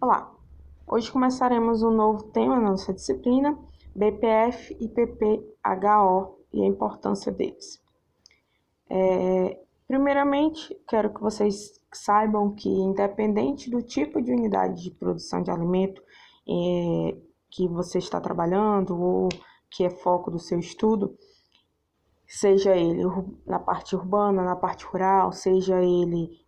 Olá, hoje começaremos um novo tema na nossa disciplina, BPF e PPHO e a importância deles. Primeiramente, quero que vocês saibam que, independente do tipo de unidade de produção de alimento que você está trabalhando ou que é foco do seu estudo, seja ele na parte urbana, na parte rural, seja ele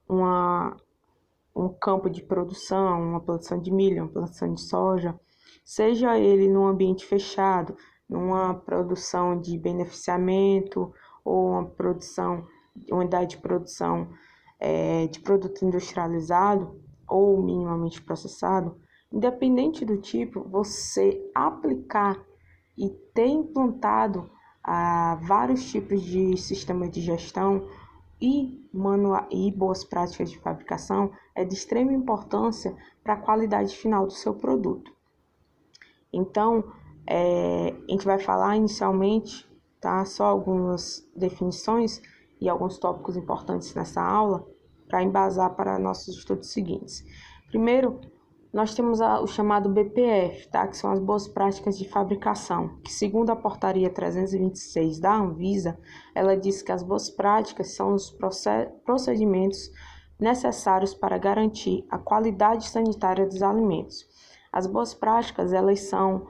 um campo de produção, uma produção de milho, uma produção de soja, seja ele num ambiente fechado, numa produção de beneficiamento ou uma unidade de produção de produto industrializado ou minimamente processado, independente do tipo, você aplicar e ter implantado vários tipos de sistemas de gestão e boas práticas de fabricação é de extrema importância para a qualidade final do seu produto. Então, a gente vai falar inicialmente, tá, só algumas definições e alguns tópicos importantes nessa aula para embasar para nossos estudos seguintes. Primeiro, nós temos o chamado BPF, tá? Que são as boas práticas de fabricação, que segundo a portaria 326 da Anvisa, ela diz que as boas práticas são os procedimentos necessários para garantir a qualidade sanitária dos alimentos. As boas práticas, elas são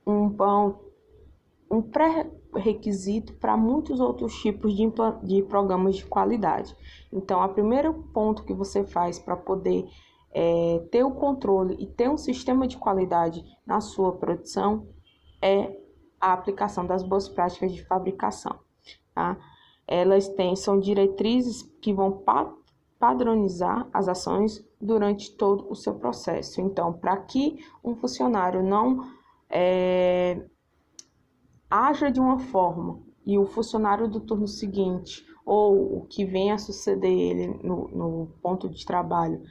um pré-requisito para muitos outros tipos de programas de qualidade. Então, o primeiro ponto que você faz para poder ter o controle e ter um sistema de qualidade na sua produção é a aplicação das boas práticas de fabricação. Tá? São diretrizes que vão padronizar as ações durante todo o seu processo. Então, para que um funcionário não haja de uma forma e o funcionário do turno seguinte ou o que venha a suceder ele no ponto de trabalho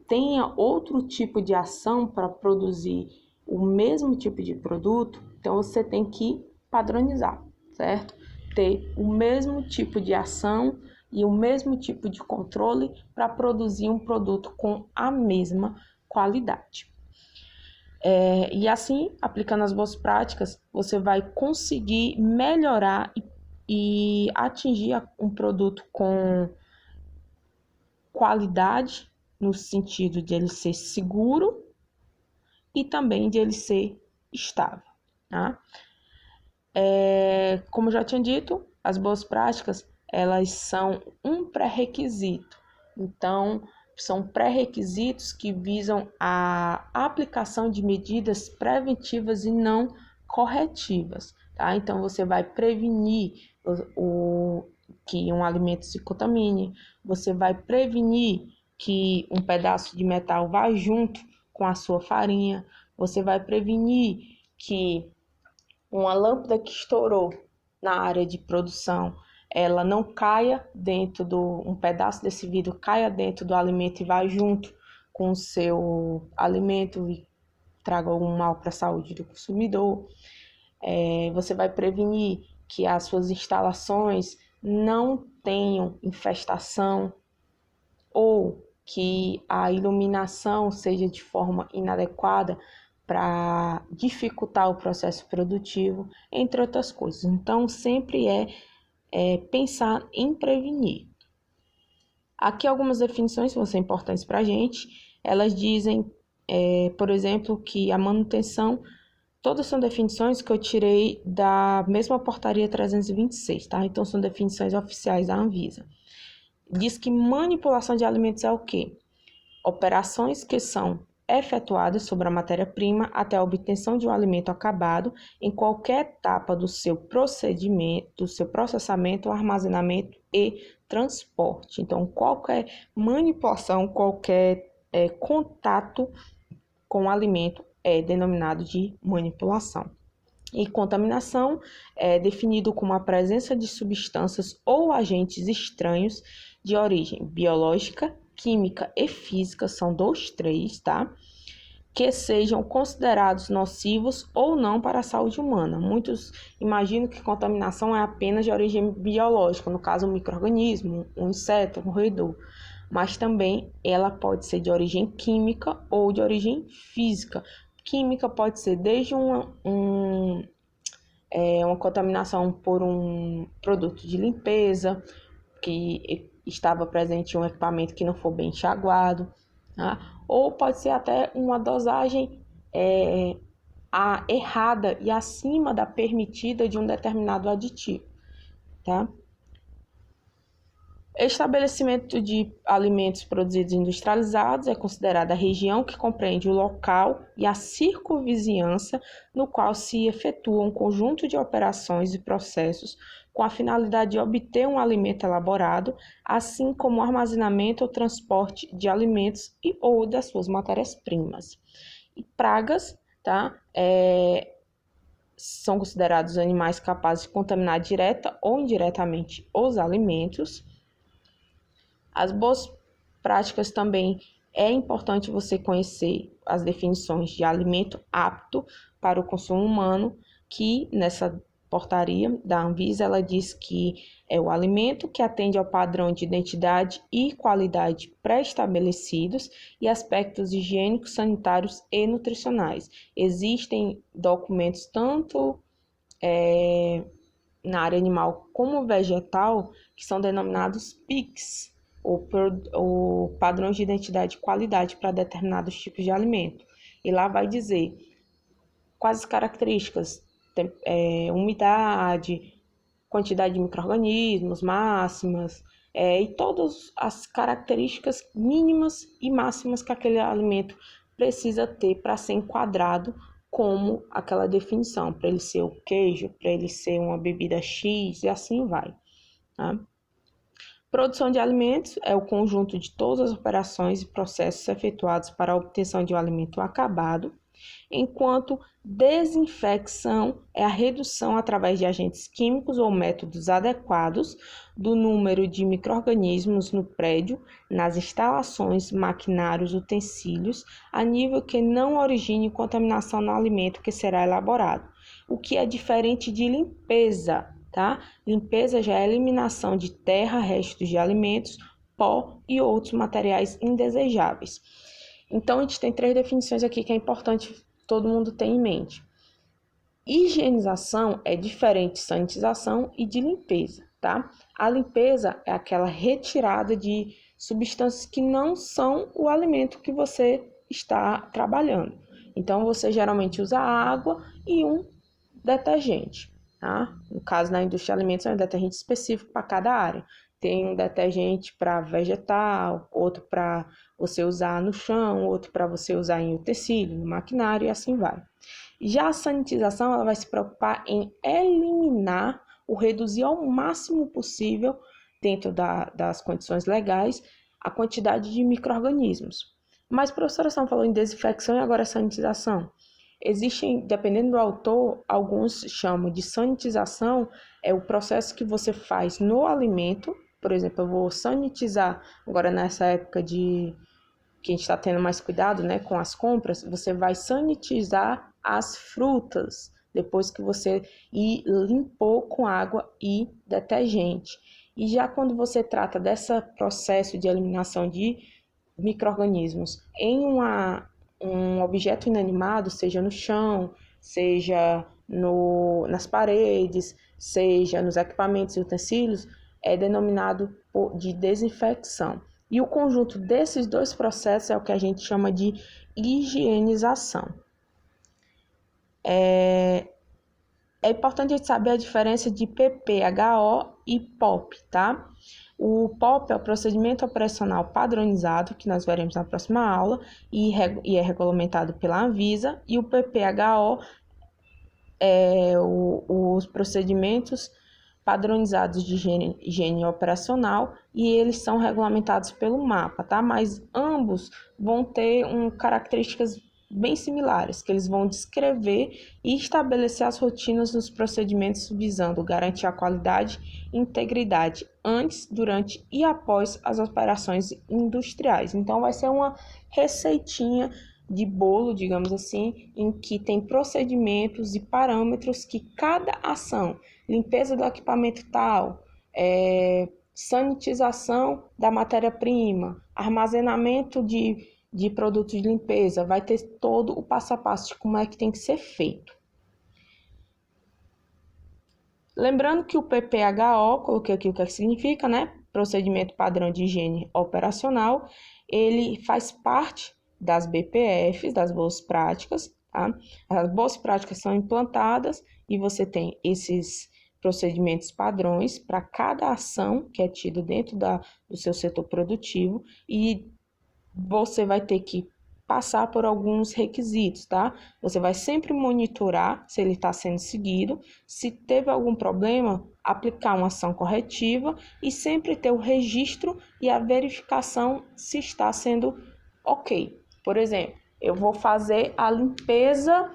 tenha outro tipo de ação para produzir o mesmo tipo de produto, então você tem que padronizar, certo? Ter o mesmo tipo de ação e o mesmo tipo de controle para produzir um produto com a mesma qualidade. E assim, aplicando as boas práticas, você vai conseguir melhorar e atingir um produto com qualidade, no sentido de ele ser seguro e também de ele ser estável. Tá? Como eu já tinha dito, as boas práticas, elas são um pré-requisito. Então, são pré-requisitos que visam a aplicação de medidas preventivas e não corretivas. Tá? Então, você vai prevenir que um alimento se contamine, você vai prevenir que um pedaço de metal vá junto com a sua farinha, você vai prevenir que uma lâmpada que estourou na área de produção, ela não caia um pedaço desse vidro caia dentro do alimento e vá junto com o seu alimento e traga algum mal para a saúde do consumidor. Você vai prevenir que as suas instalações não tenham infestação ou que a iluminação seja de forma inadequada para dificultar o processo produtivo, entre outras coisas. Então, sempre pensar em prevenir. Aqui algumas definições que vão ser importantes para a gente. Elas dizem, por exemplo, que a manutenção, todas são definições que eu tirei da mesma portaria 326, tá? Então, são definições oficiais da Anvisa. Diz que manipulação de alimentos é o quê? Operações que são efetuadas sobre a matéria-prima até a obtenção de um alimento acabado em qualquer etapa do seu procedimento, do seu processamento, armazenamento e transporte. Então, qualquer manipulação, qualquer contato com o alimento é denominado de manipulação. E contaminação é definido como a presença de substâncias ou agentes estranhos de origem biológica, química e física, são 3, tá? Que sejam considerados nocivos ou não para a saúde humana. Muitos imaginam que contaminação é apenas de origem biológica, no caso um micro-organismo, um inseto, um roedor. mas também ela pode ser de origem química ou de origem física. Química pode ser desde uma contaminação por um produto de limpeza, que estava presente em um equipamento que não for bem enxaguado, tá? Ou pode ser até uma dosagem errada e acima da permitida de um determinado aditivo, tá? Estabelecimento de alimentos produzidos e industrializados é considerada a região que compreende o local e a circunvizinhança no qual se efetua um conjunto de operações e processos com a finalidade de obter um alimento elaborado, assim como o armazenamento ou transporte de alimentos e ou das suas matérias-primas. E pragas, tá? São considerados animais capazes de contaminar direta ou indiretamente os alimentos. As boas práticas também é importante você conhecer as definições de alimento apto para o consumo humano, que nessa portaria da Anvisa ela diz que é o alimento que atende ao padrão de identidade e qualidade pré-estabelecidos e aspectos higiênicos, sanitários e nutricionais. Existem documentos tanto na área animal como vegetal que são denominados PICs, ou padrões de identidade e qualidade para determinados tipos de alimento. E lá vai dizer quais as características, umidade, quantidade de micro-organismos máximas, e todas as características mínimas e máximas que aquele alimento precisa ter para ser enquadrado como aquela definição, para ele ser o queijo, para ele ser uma bebida X e assim vai, tá? Produção de alimentos é o conjunto de todas as operações e processos efetuados para a obtenção de um alimento acabado, enquanto desinfecção é a redução através de agentes químicos ou métodos adequados do número de micro-organismos no prédio, nas instalações, maquinários, utensílios, a nível que não origine contaminação no alimento que será elaborado, o que é diferente de limpeza. Tá? Limpeza já é a eliminação de terra, restos de alimentos, pó e outros materiais indesejáveis. Então, a gente tem 3 definições aqui que é importante todo mundo ter em mente. Higienização é diferente de sanitização e de limpeza, tá? A limpeza é aquela retirada de substâncias que não são o alimento que você está trabalhando. Então, você geralmente usa água e um detergente. Tá? No caso, na indústria de alimentos, é um detergente específico para cada área. Tem um detergente para vegetal, outro para você usar no chão, outro para você usar em utensílio, no maquinário e assim vai. Já a sanitização, ela vai se preocupar em eliminar ou reduzir ao máximo possível, dentro das condições legais, a quantidade de micro-organismos. Mas, professora, você falou em desinfecção e agora sanitização. Existem, dependendo do autor, alguns chamam de sanitização, é o processo que você faz no alimento. Por exemplo, eu vou sanitizar, agora nessa época que a gente está tendo mais cuidado, né, com as compras, você vai sanitizar as frutas, depois que você limpou com água e detergente. E já quando você trata desse processo de eliminação de micro-organismos em um objeto inanimado, seja no chão, seja nas paredes, seja nos equipamentos e utensílios, é denominado de desinfecção. E o conjunto desses 2 processos é o que a gente chama de higienização. É importante a gente saber a diferença de PPHO e POP, tá? O POP é o procedimento operacional padronizado, que nós veremos na próxima aula, e é regulamentado pela Anvisa, e o PPHO é os procedimentos padronizados de higiene operacional, e eles são regulamentados pelo MAPA, tá? Mas ambos vão ter características bem similares, que eles vão descrever e estabelecer as rotinas dos procedimentos visando garantir a qualidade e integridade antes, durante e após as operações industriais. Então, vai ser uma receitinha de bolo, digamos assim, em que tem procedimentos e parâmetros que cada ação, limpeza do equipamento tal, sanitização da matéria-prima, armazenamento de produtos de limpeza, vai ter todo o passo a passo de como é que tem que ser feito. Lembrando que o PPHO, coloquei aqui o que significa, né? Procedimento Padrão de Higiene Operacional, ele faz parte das BPFs, das boas práticas, tá? As boas práticas são implantadas e você tem esses procedimentos padrões para cada ação que é tido dentro do seu setor produtivo e você vai ter que passar por alguns requisitos, tá? Você vai sempre monitorar se ele está sendo seguido, se teve algum problema, aplicar uma ação corretiva e sempre ter o registro e a verificação se está sendo ok. Por exemplo, eu vou fazer a limpeza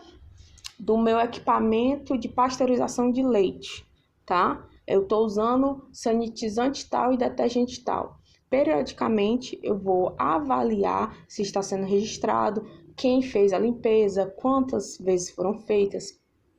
do meu equipamento de pasteurização de leite, tá? Eu estou usando sanitizante tal e detergente tal. Periodicamente, eu vou avaliar se está sendo registrado, quem fez a limpeza, quantas vezes foram feitas,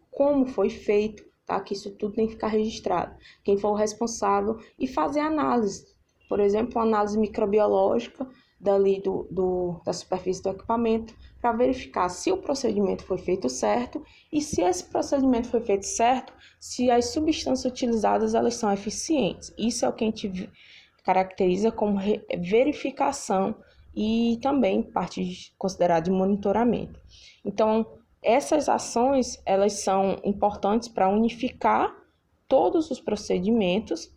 como foi feito, tá? Que isso tudo tem que ficar registrado. Quem for o responsável e fazer análise. Por exemplo, análise microbiológica da superfície do equipamento para verificar se o procedimento foi feito certo e se esse procedimento foi feito certo, se as substâncias utilizadas elas são eficientes. Isso é o que a gente caracteriza como verificação e também parte considerada de monitoramento. Então, essas ações, elas são importantes para unificar todos os procedimentos,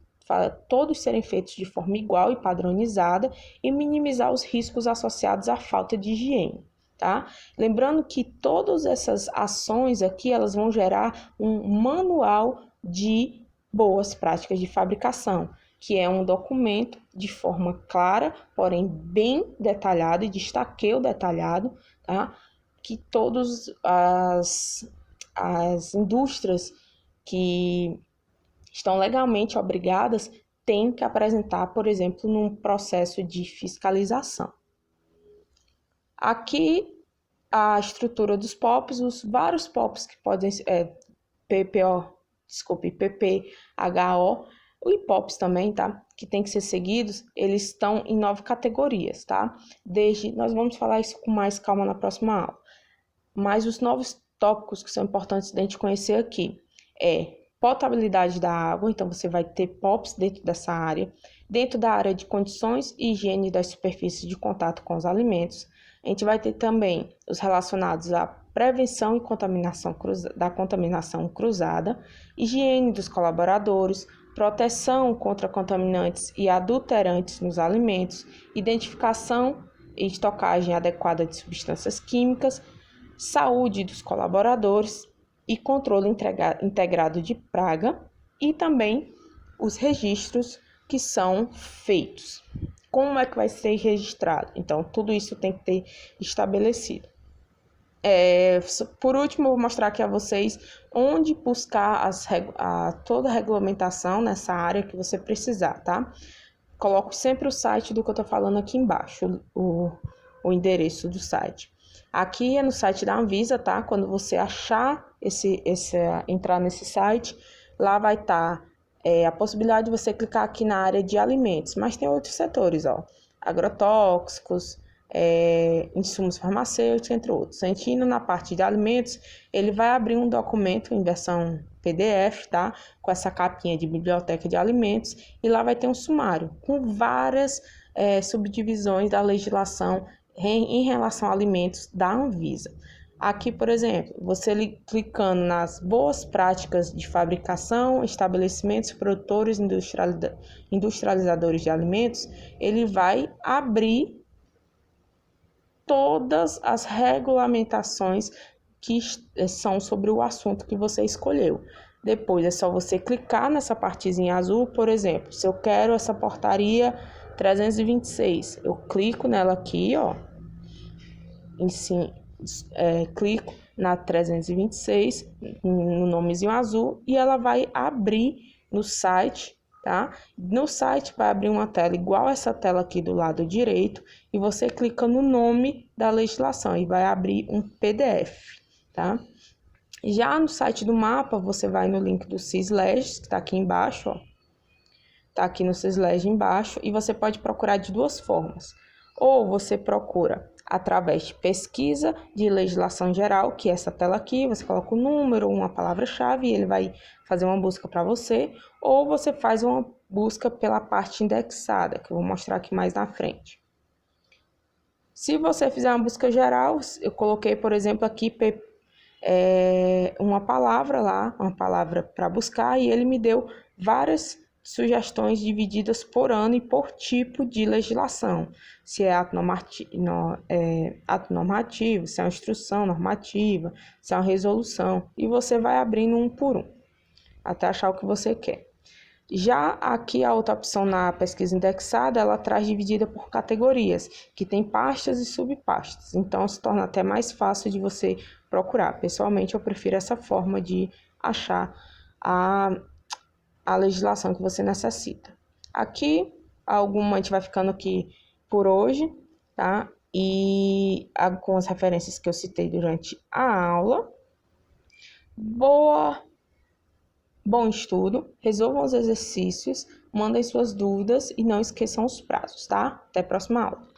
todos serem feitos de forma igual e padronizada e minimizar os riscos associados à falta de higiene, tá? Lembrando que todas essas ações aqui, elas vão gerar um manual de boas práticas de fabricação, que é um documento de forma clara, porém bem detalhado, e destaquei o detalhado, tá? Que todas as indústrias que estão legalmente obrigadas têm que apresentar, por exemplo, num processo de fiscalização. Aqui a estrutura dos POPs, os vários POPs que podem ser PPHO, o IPOPs também, tá? Que tem que ser seguidos, eles estão em 9 categorias, tá? Nós vamos falar isso com mais calma na próxima aula. Mas os novos tópicos que são importantes da gente conhecer aqui é potabilidade da água, então você vai ter POPs dentro dessa área. Dentro da área de condições e higiene das superfícies de contato com os alimentos, a gente vai ter também os relacionados à prevenção e da contaminação cruzada, higiene dos colaboradores, proteção contra contaminantes e adulterantes nos alimentos, identificação e estocagem adequada de substâncias químicas, saúde dos colaboradores e controle integrado de praga e também os registros que são feitos. Como é que vai ser registrado? Então, tudo isso tem que ter estabelecido. Por último, eu vou mostrar aqui a vocês onde buscar toda a regulamentação nessa área que você precisar, tá? Coloco sempre o site do que eu tô falando aqui embaixo, o endereço do site. Aqui é no site da Anvisa, tá? Quando você achar entrar nesse site, lá vai estar a possibilidade de você clicar aqui na área de alimentos, mas tem outros setores, ó, agrotóxicos, insumos farmacêuticos, entre outros. A gente indo na parte de alimentos, ele vai abrir um documento em versão PDF, tá? Com essa capinha de biblioteca de alimentos, e lá vai ter um sumário com várias subdivisões da legislação em relação a alimentos da Anvisa. Aqui, por exemplo, você clicando nas boas práticas de fabricação, estabelecimentos produtores, industrializadores de alimentos, ele vai abrir todas as regulamentações que são sobre o assunto que você escolheu. Depois é só você clicar nessa partezinha azul, por exemplo, se eu quero essa portaria 326, eu clico nela aqui, ó, clico na 326, no nomezinho azul, e ela vai abrir no site, tá? No site vai abrir uma tela igual essa tela aqui do lado direito, e você clica no nome da legislação e vai abrir um PDF, tá? Já no site do mapa, você vai no link do CISLEGIS, que está aqui embaixo, ó. tá aqui no seu slide embaixo, e você pode procurar de duas formas. Ou você procura através de pesquisa de legislação geral, que é essa tela aqui, você coloca o número, uma palavra-chave, e ele vai fazer uma busca para você, ou você faz uma busca pela parte indexada, que eu vou mostrar aqui mais na frente. Se você fizer uma busca geral, eu coloquei, por exemplo, aqui uma palavra lá, uma palavra para buscar, e ele me deu várias sugestões divididas por ano e por tipo de legislação. Se é ato normativo, se é uma instrução normativa, se é uma resolução, e você vai abrindo um por um, até achar o que você quer. Já aqui a outra opção na pesquisa indexada, ela traz dividida por categorias, que tem pastas e subpastas, então se torna até mais fácil de você procurar. Pessoalmente, eu prefiro essa forma de achar a legislação que você necessita. Aqui, a gente vai ficando aqui por hoje, tá? E com as referências que eu citei durante a aula. Bom estudo, resolvam os exercícios, mandem suas dúvidas e não esqueçam os prazos, tá? Até a próxima aula.